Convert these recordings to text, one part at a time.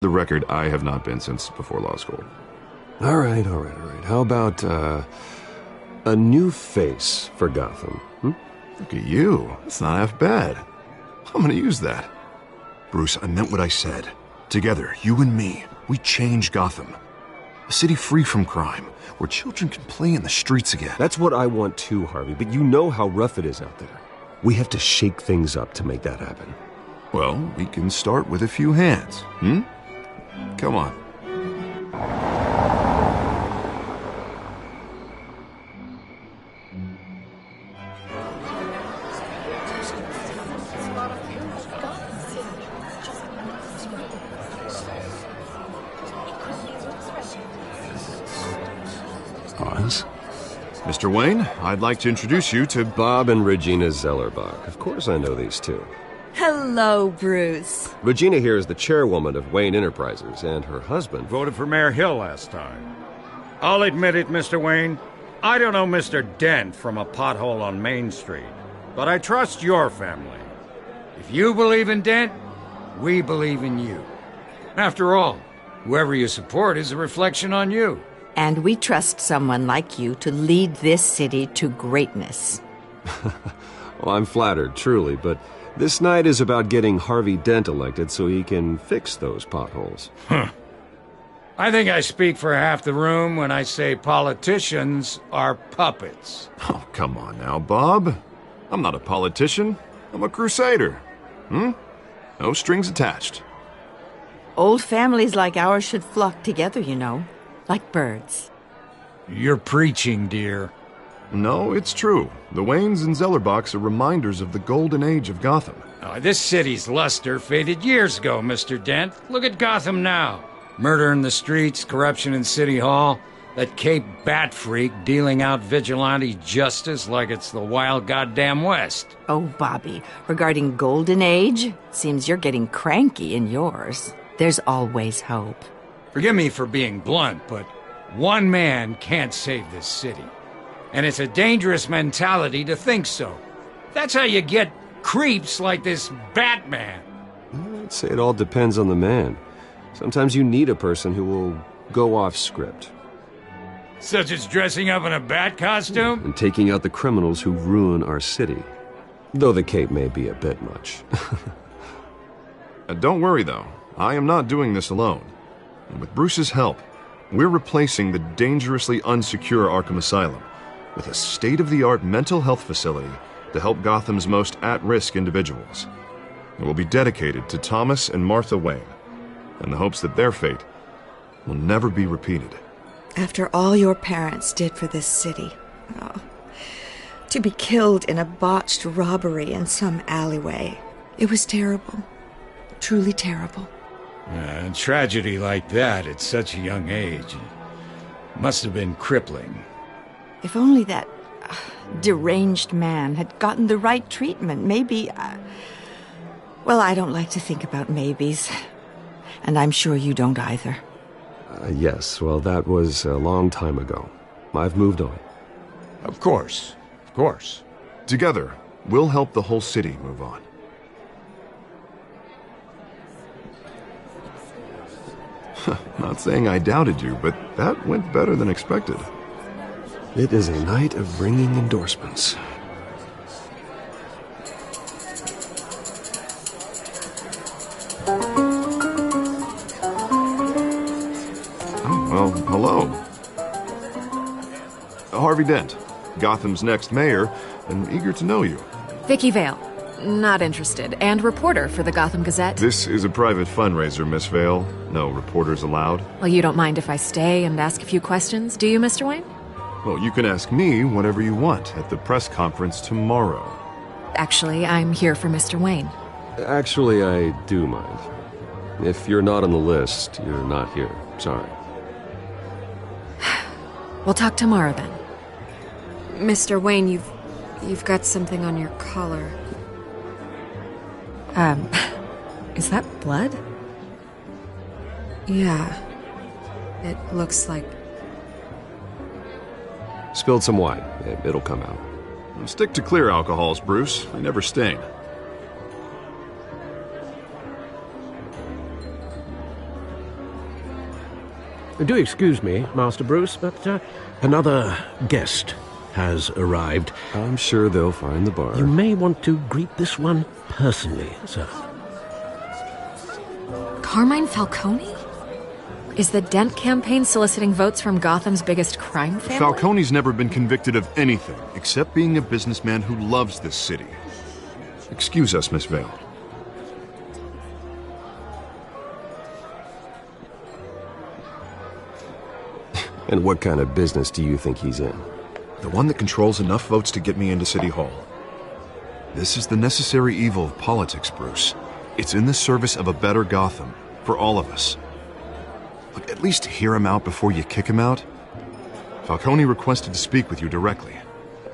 the record, I have not been since before law school. All right. How about, a new face for Gotham? Look at you. That's not half bad. I'm gonna use that. Bruce, I meant what I said. Together, you and me, we change Gotham. A city free from crime, where children can play in the streets again. That's what I want too, Harvey, but you know how rough it is out there. We have to shake things up to make that happen. Well, we can start with a few hands, Come on. Oz? Mr. Wayne, I'd like to introduce you to Bob and Regina Zellerbach. Of course I know these two. Hello, Bruce. Regina here is the chairwoman of Wayne Enterprises, and her husband Voted for Mayor Hill last time. I'll admit it, Mr. Wayne. I don't know Mr. Dent from a pothole on Main Street, but I trust your family. If you believe in Dent, we believe in you. After all, whoever you support is a reflection on you. And we trust someone like you to lead this city to greatness. Well, I'm flattered, truly, but this night is about getting Harvey Dent elected so he can fix those potholes. I think I speak for half the room when I say politicians are puppets. Oh, come on now, Bob. I'm not a politician. I'm a crusader. No strings attached. Old families like ours should flock together, you know, like birds. You're preaching, dear. No, it's true. The Waynes and Zellerbachs are reminders of the golden age of Gotham. This city's luster faded years ago, Mr. Dent. Look at Gotham now. Murder in the streets, corruption in City Hall, that Cape Bat freak dealing out vigilante justice like it's the wild goddamn West. Oh, Bobby, regarding Golden Age, seems you're getting cranky in yours. There's always hope. Forgive me for being blunt, but one man can't save this city. And it's a dangerous mentality to think so. That's how you get creeps like this Batman. I'd say it all depends on the man. Sometimes you need a person who will go off script. Such as dressing up in a bat costume? And taking out the criminals who ruin our city. Though the cape may be a bit much. Don't worry, though. I am not doing this alone. And with Bruce's help, we're replacing the dangerously unsecure Arkham Asylum with a state-of-the-art mental health facility to help Gotham's most at-risk individuals. It will be dedicated to Thomas and Martha Wayne, in the hopes that their fate will never be repeated. After all your parents did for this city, to be killed in a botched robbery in some alleyway, it was terrible. Truly terrible. A tragedy like that at such a young age must have been crippling. If only that deranged man had gotten the right treatment, maybe... well, I don't like to think about maybes. And I'm sure you don't either. Yes, well, that was a long time ago. I've moved on. Of course. Together, we'll help the whole city move on. Not saying I doubted you, but that went better than expected. It is a night of bringing endorsements. Well, hello. Harvey Dent, Gotham's next mayor, and eager to know you. Vicky Vale. Not interested. And reporter for the Gotham Gazette. This is a private fundraiser, Miss Vale. No reporters allowed. Well, you don't mind if I stay and ask a few questions, do you, Mr. Wayne? Well, you can ask me whatever you want at the press conference tomorrow. Actually, I'm here for Mr. Wayne. Actually, I do mind. If you're not on the list, you're not here. Sorry. We'll talk tomorrow then. Mr. Wayne, you've got something on your collar. Is that blood? Yeah. It looks like... Spilled some wine. It'll come out. Stick to clear alcohols, Bruce. They never stain. Do excuse me, Master Bruce, but another guest has arrived. I'm sure they'll find the bar. You may want to greet this one personally, sir. Carmine Falcone? Is the Dent campaign soliciting votes from Gotham's biggest crime family? Falcone's never been convicted of anything except being a businessman who loves this city. Excuse us, Miss Vale. And what kind of business do you think he's in? The one that controls enough votes to get me into City Hall. This is the necessary evil of politics, Bruce. It's in the service of a better Gotham, for all of us. Look, at least hear him out before you kick him out. Falcone requested to speak with you directly.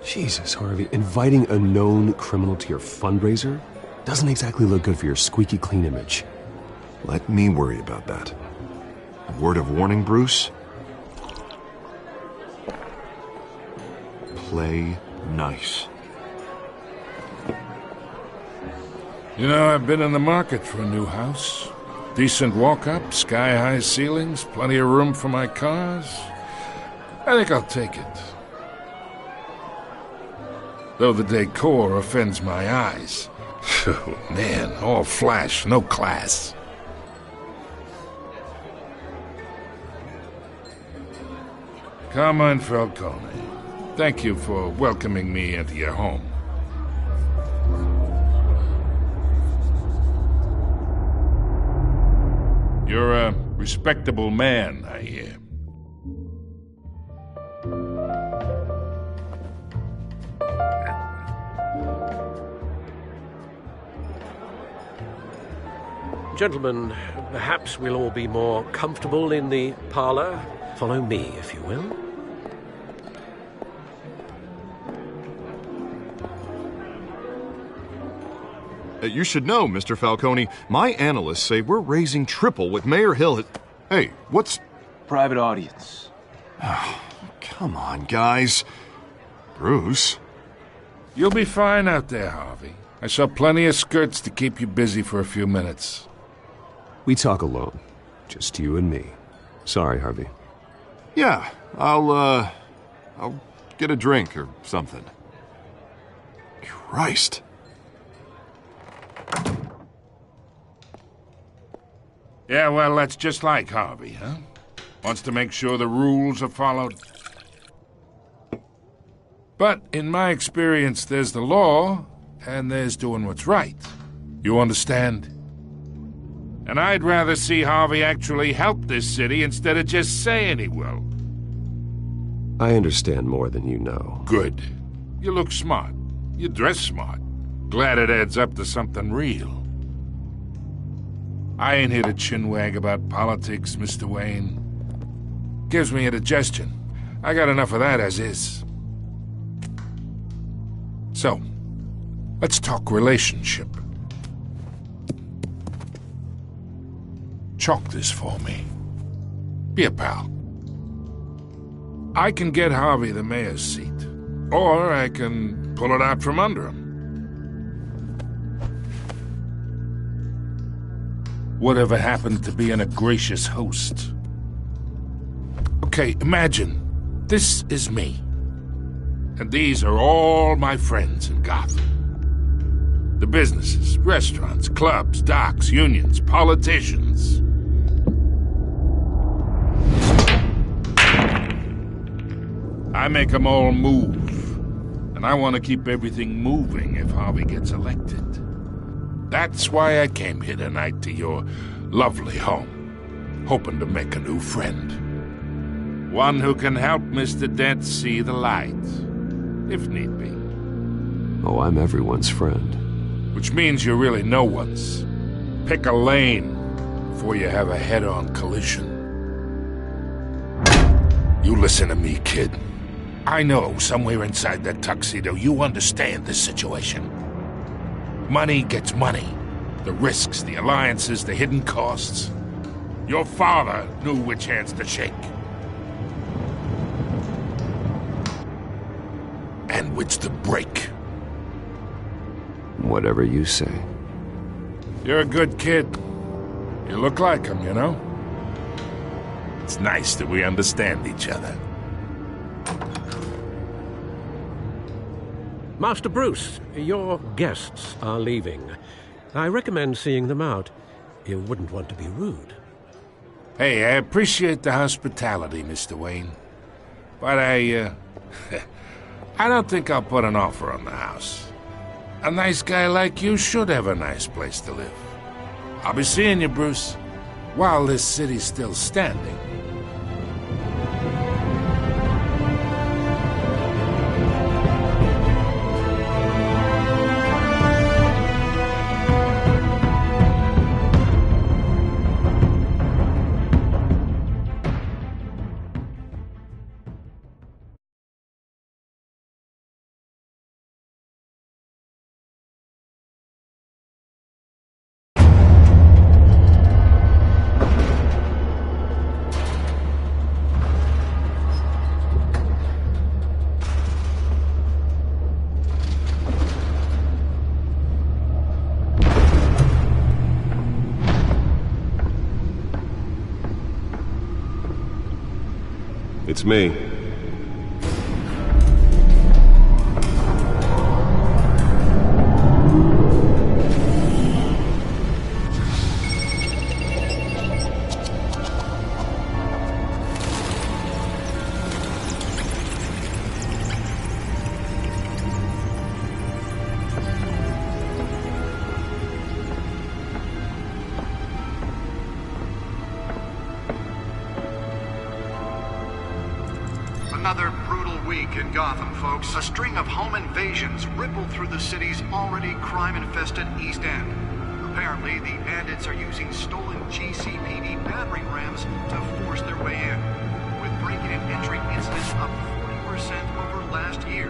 Jesus, Harvey, inviting a known criminal to your fundraiser doesn't exactly look good for your squeaky clean image. Let me worry about that. A word of warning, Bruce? Play nice. You know, I've been in the market for a new house. Decent walk-up, sky-high ceilings, plenty of room for my cars. I think I'll take it. Though the decor offends my eyes. Oh, man, all flash, no class. Carmine Falcone, thank you for welcoming me into your home. You're a respectable man, I hear. Gentlemen, perhaps we'll all be more comfortable in the parlor. Follow me, if you will. You should know, Mr. Falcone, my analysts say we're raising triple what Mayor Hill had... Hey, what's... Private audience. Oh, come on, guys. Bruce? You'll be fine out there, Harvey. I saw plenty of skirts to keep you busy for a few minutes. We talk alone. Just you and me. Sorry, Harvey. Yeah, I'll get a drink or something. Christ. Yeah, well, that's just like Harvey, huh? Wants to make sure the rules are followed. But in my experience, there's the law, and there's doing what's right. You understand? And I'd rather see Harvey actually help this city instead of just saying he will. I understand more than you know. Good. You look smart. You dress smart. Glad it adds up to something real. I ain't here to chinwag about politics, Mr. Wayne. Gives me indigestion. I got enough of that as is. So, let's talk relationship. Chalk this for me. Be a pal. I can get Harvey the mayor's seat, or I can pull it out from under him. Whatever happened to being a gracious host? Okay, imagine this is me. And these are all my friends in Gotham. The businesses, restaurants, clubs, docks, unions, politicians. I make them all move. And I want to keep everything moving if Harvey gets elected. That's why I came here tonight to your lovely home, hoping to make a new friend. One who can help Mr. Dent see the light, if need be. Oh, I'm everyone's friend. Which means you're really no one's. Pick a lane before you have a head-on collision. You listen to me, kid. I know somewhere inside that tuxedo you understand this situation. Money gets money. The risks, the alliances, the hidden costs. Your father knew which hands to shake. And which to break. Whatever you say. You're a good kid. You look like him, you know? It's nice that we understand each other. Master Bruce, your guests are leaving. I recommend seeing them out. You wouldn't want to be rude. Hey, I appreciate the hospitality, Mr. Wayne. But I don't think I'll put an offer on the house. A nice guy like you should have a nice place to live. I'll be seeing you, Bruce, while this city's still standing. It's me. Another brutal week in Gotham, folks. A string of home invasions rippled through the city's already crime-infested East End. Apparently, the bandits are using stolen GCPD battering rams to force their way in, with breaking and entering incidents up 40% over last year.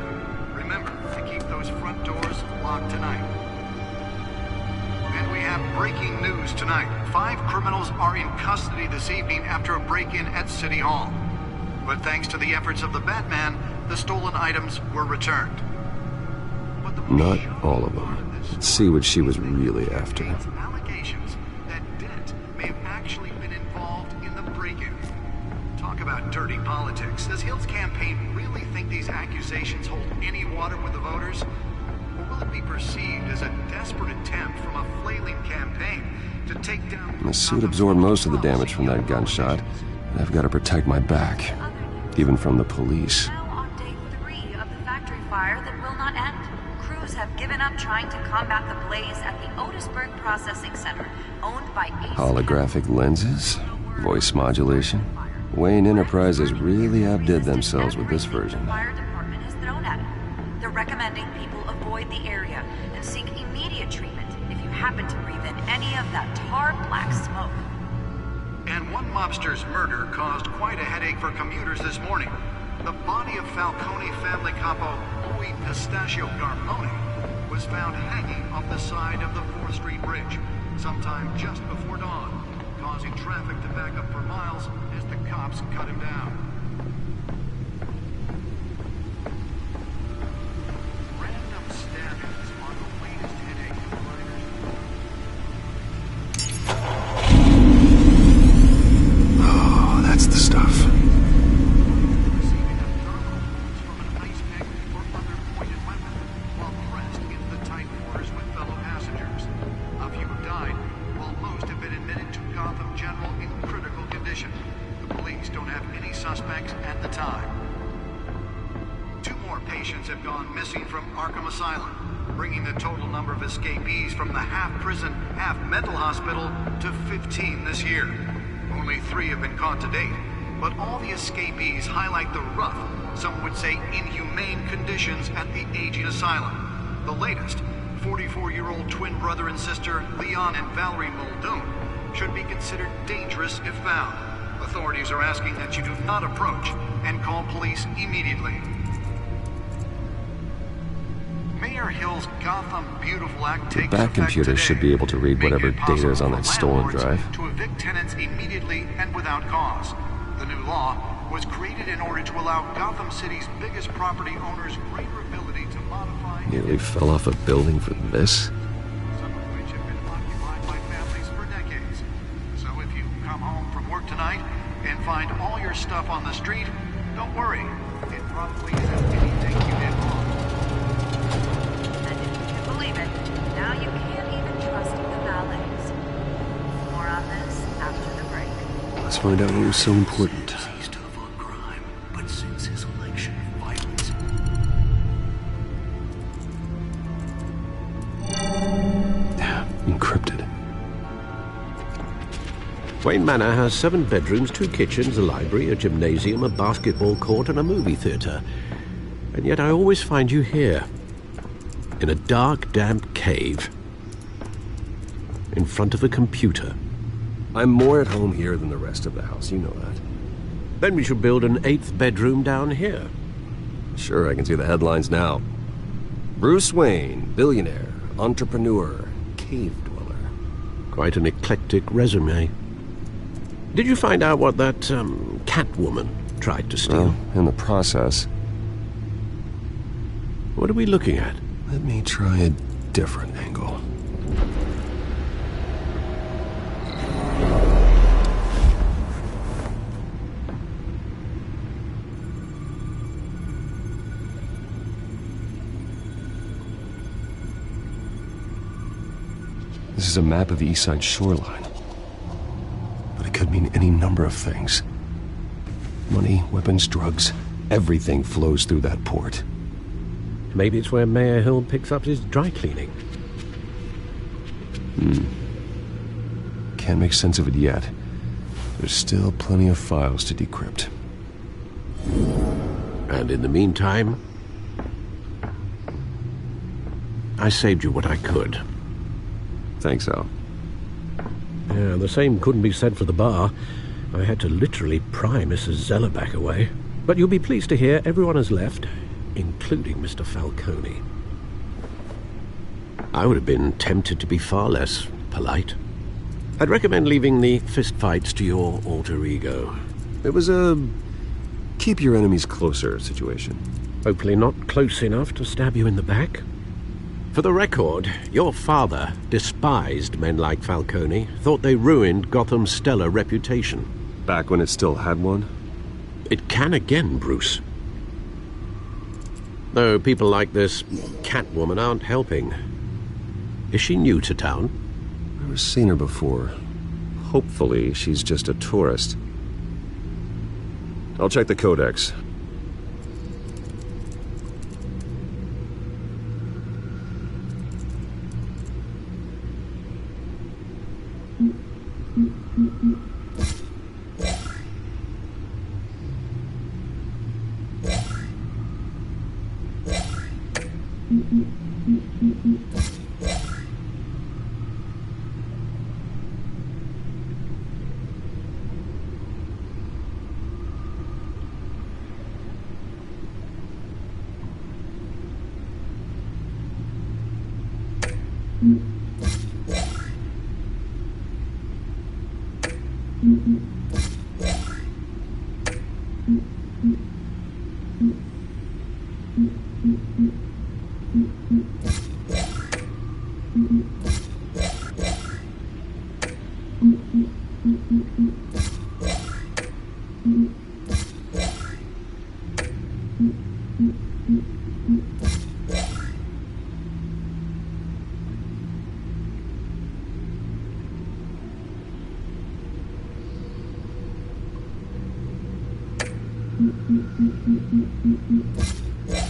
Remember to keep those front doors locked tonight. And we have breaking news tonight. 5 criminals are in custody this evening after a break-in at City Hall. But thanks to the efforts of the Batman, the stolen items were returned. Not all of them. Let's see what she was really after. Allegations that Dent may have actually been involved in the break-in. Talk about dirty politics. Does Hill's campaign really think these accusations hold any water with the voters? Or will it be perceived as a desperate attempt from a flailing campaign to take down... The suit absorbed most of the damage from that gunshot. I've got to protect my back, even from the police. Now on day 3 of the factory fire that will not end. Crews have given up trying to combat the blaze at the Otisburg Processing Center, owned by Ace. Holographic lenses? Voice modulation? Wayne Enterprises really outdid themselves with this version. The fire department has thrown at it. They're recommending people avoid the area and seek immediate treatment if you happen to breathe in any of that tar black smoke. And one mobster's murder caused quite a headache for commuters this morning. The body of Falcone family capo Louis Pistachio Garmone was found hanging off the side of the 4th Street Bridge sometime just before dawn, causing traffic to back up for miles as the cops cut him down. Random stabbings are the latest headache for Oh, that's the stuff. Receiving abdominal wounds from an ice pick or other pointed weapon while pressed into the tight quarters with fellow passengers. A few have died, while most have been admitted to Gotham General in critical condition. The police don't have any suspects at the time. 2 more patients have gone missing from Arkham Asylum, bringing the total number of escapees from the half-prison, half-mental hospital to 15 this year. Only 3 have been caught to date, but all the escapees highlight the rough, some would say inhumane conditions at the aging asylum. The latest, 44-year-old twin brother and sister Leon and Valerie Muldoon, should be considered dangerous if found. Authorities are asking that you do not approach and call police immediately. Mayor Hill's Gotham Beautiful Act takes Back effect computer today, should be able to read whatever making it data is possible on that for stolen landlords drive. to evict tenants immediately and without cause. The new law was created in order to allow Gotham City's biggest property owners greater ability to modify... Nearly fell off a building for this? Some of which have been occupied by families for decades. So if you come home from work tonight and find all your stuff on the street, don't worry. It probably isn't anything you did wrong. And if you can believe it, now you can't even trust the valets. More on this after the break. Let's find out what was so important. He's tough on crime, but since his election, violence. Encrypted. Wayne Manor has 7 bedrooms, 2 kitchens, a library, a gymnasium, a basketball court, and a movie theatre. And yet I always find you here, in a dark, damp cave, in front of a computer. I'm more at home here than the rest of the house, you know that. Then we should build an 8th bedroom down here. Sure, I can see the headlines now. Bruce Wayne, billionaire, entrepreneur, cave dweller. Quite an eclectic resume. Did you find out what that, Catwoman tried to steal? Well, in the process. What are we looking at? Let me try a different angle. This is a map of the East Side shoreline. But it could mean any number of things. Money, weapons, drugs, everything flows through that port. Maybe it's where Mayor Hill picks up his dry cleaning. Can't make sense of it yet. There's still plenty of files to decrypt. And in the meantime, I saved you what I could. Thanks, Al. Yeah, the same couldn't be said for the bar. I had to literally pry Mrs. Zellerback away. But you'll be pleased to hear everyone has left, including Mr. Falcone. I would have been tempted to be far less polite. I'd recommend leaving the fistfights to your alter ego. It was a keep your enemies closer situation. Hopefully not close enough to stab you in the back. For the record, your father despised men like Falcone, thought they ruined Gotham's stellar reputation. Back when it still had one? It can again, Bruce. Though people like this Catwoman aren't helping. Is she new to town? Never seen her before. Hopefully she's just a tourist. I'll check the codex.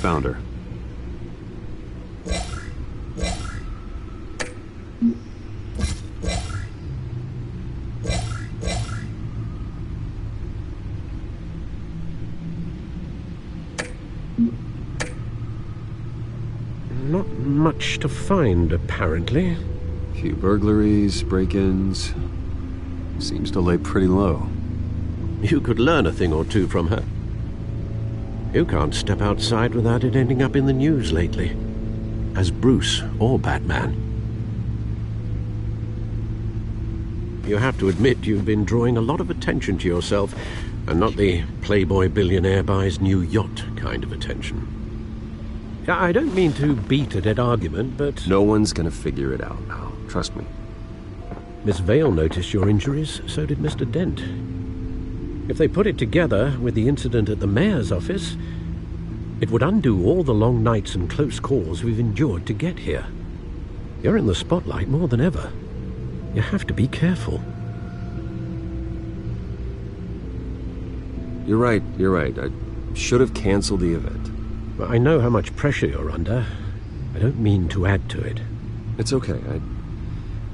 Found her. Not much to find, apparently. Few burglaries, break-ins. Seems to lay pretty low. You could learn a thing or two from her. You can't step outside without it ending up in the news lately. As Bruce or Batman. You have to admit you've been drawing a lot of attention to yourself, and not the playboy billionaire buys new yacht kind of attention. I don't mean to beat a dead argument, but... No one's gonna figure it out now. Trust me. Miss Vale noticed your injuries, so did Mr. Dent. If they put it together with the incident at the mayor's office, it would undo all the long nights and close calls we've endured to get here. You're in the spotlight more than ever. You have to be careful. You're right. I should have canceled the event. I know how much pressure you're under. I don't mean to add to it. It's okay.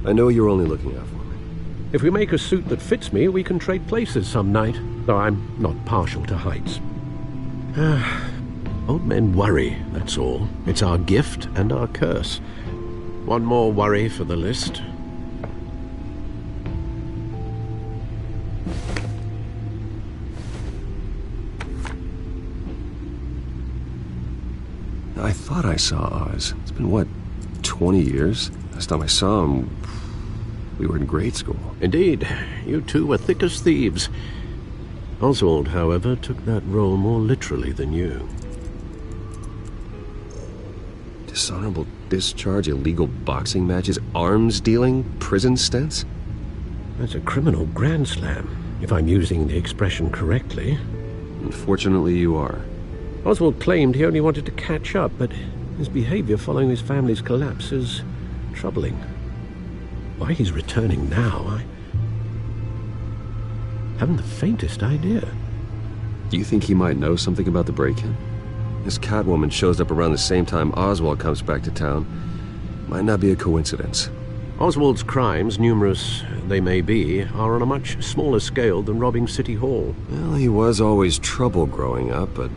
I know you're only looking out for me. If we make a suit that fits me, we can trade places some night, though I'm not partial to heights. Old men worry, that's all. It's our gift and our curse. One more worry for the list. I thought I saw Oz. It's been, what, 20 years? Last time I saw him, we were in grade school. Indeed. You two were thick as thieves. Oswald, however, took that role more literally than you. Dishonorable discharge, illegal boxing matches, arms dealing, prison stints? That's a criminal grand slam, if I'm using the expression correctly. Unfortunately, you are. Oswald claimed he only wanted to catch up, but his behavior following his family's collapse is troubling. Why he's returning now, I haven't the faintest idea. Do you think he might know something about the break-in? This Catwoman shows up around the same time Oswald comes back to town. Might not be a coincidence. Oswald's crimes, numerous they may be, are on a much smaller scale than robbing City Hall. Well, he was always trouble growing up, but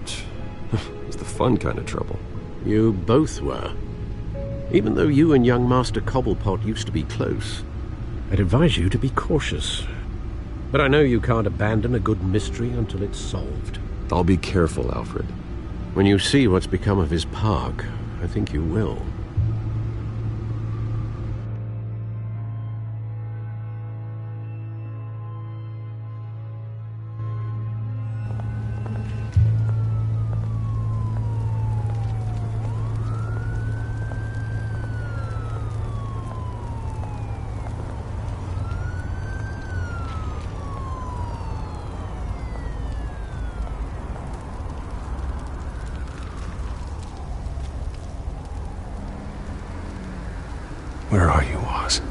it was the fun kind of trouble. You both were. Even though you and young Master Cobblepot used to be close, I'd advise you to be cautious. But I know you can't abandon a good mystery until it's solved. I'll be careful, Alfred. When you see what's become of his park, I think you will. Where are you, Oz?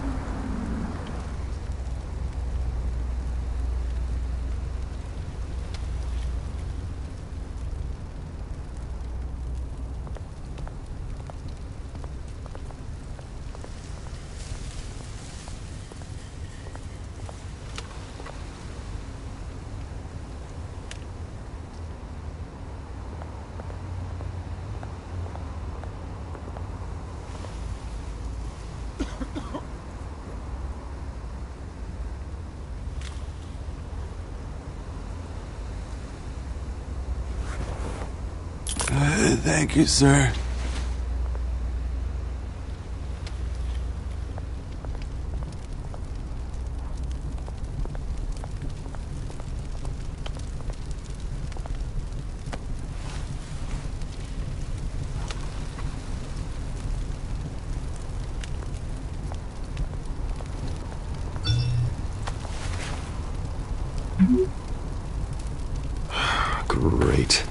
Thank you, sir. Great.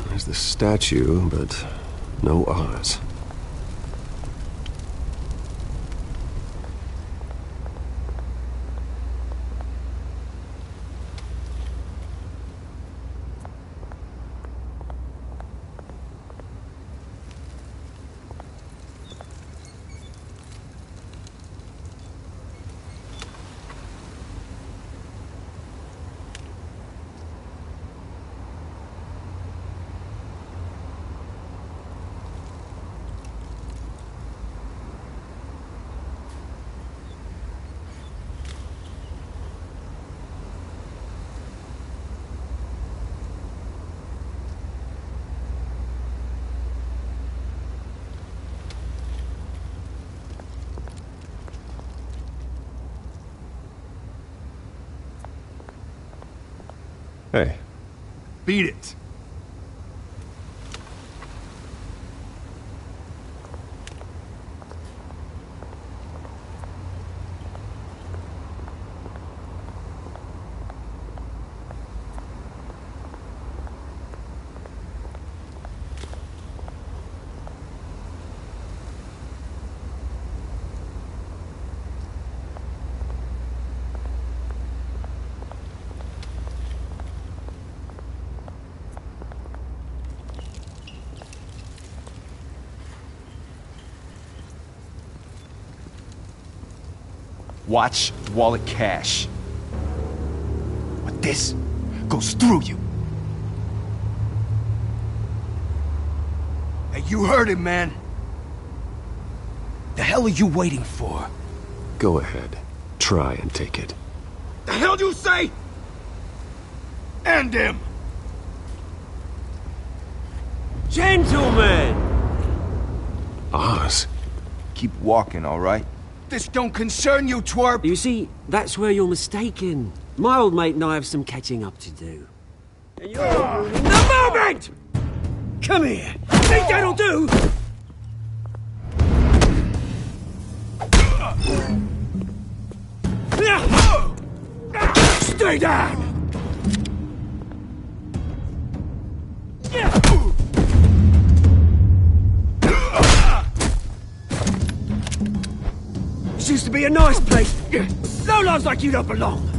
There's the statue, but no Oz. Hey. Beat it. Watch wallet cash. But this goes through you. Hey, you heard it, man. The hell are you waiting for? Go ahead. Try and take it. The hell do you say? End him! Gentlemen! Oz. Keep walking, all right? This don't concern you, twerp! You see, that's where you're mistaken. My old mate and I have some catching up to do. And you're ruining the moment! Come here! Think that'll do? Stay down! This used to be a nice place. No lives like you don't belong.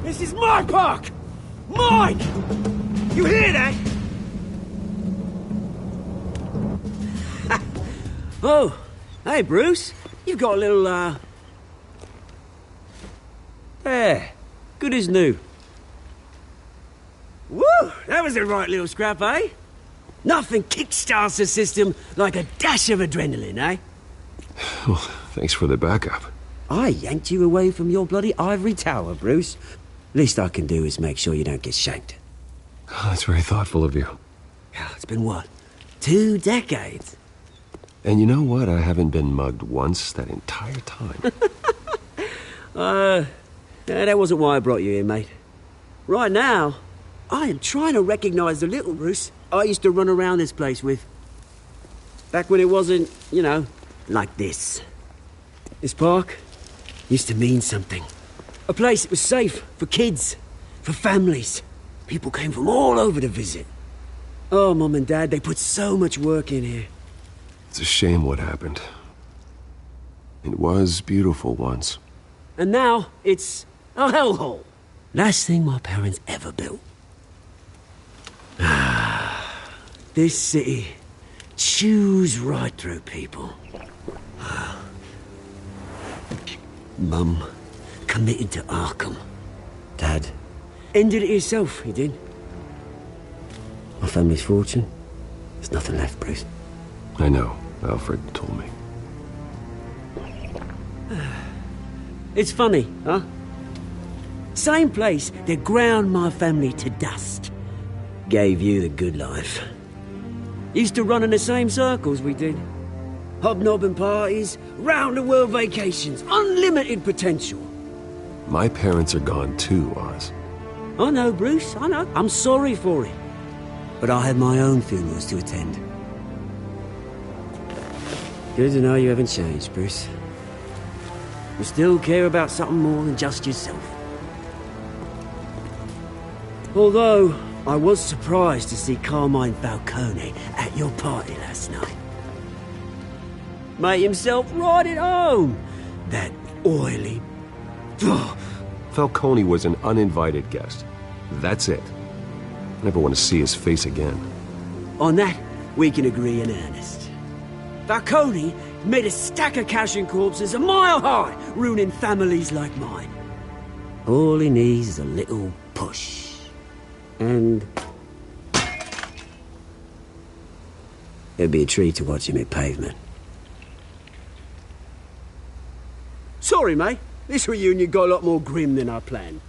This is my park! Mine! You hear that? Oh, hey, Bruce. You've got a little, There. Good as new. Woo! That was a right little scrap, eh? Nothing kickstarts the system like a dash of adrenaline, eh? Well, thanks for the backup. I yanked you away from your bloody ivory tower, Bruce. Least I can do is make sure you don't get shanked. Oh, that's very thoughtful of you. It's been what? 2 decades? And you know what? I haven't been mugged once that entire time. That wasn't why I brought you here, mate. Right now, I am trying to recognize the little Bruce I used to run around this place with. Back when it wasn't, you know, like this. This park used to mean something. A place that was safe for kids, for families. People came from all over to visit. Oh, Mum and Dad, they put so much work in here. It's a shame what happened. It was beautiful once. And now, it's a hellhole. Last thing my parents ever built. This city chews right through people. Mum committed to Arkham. Dad ended it himself, he did. My family's fortune, there's nothing left, Bruce. I know. Alfred told me. It's funny, huh? Same place that ground my family to dust. Gave you the good life. Used to run in the same circles we did. Hobnobbing parties, round-the-world vacations, unlimited potential. My parents are gone too, Oz. I know, Bruce, I know. I'm sorry for it. But I have my own funerals to attend. Good to know you haven't changed, Bruce. You still care about something more than just yourself. Although, I was surprised to see Carmine Falcone at your party last night. Made himself right at home. That oily... Falcone was an uninvited guest. That's it. Never want to see his face again. On that, we can agree in earnest. Falcone made a stack of cash and corpses a mile high, ruining families like mine. All he needs is a little push. And... it'd be a treat to watch him hit pavement. Sorry, mate. This reunion got a lot more grim than I planned.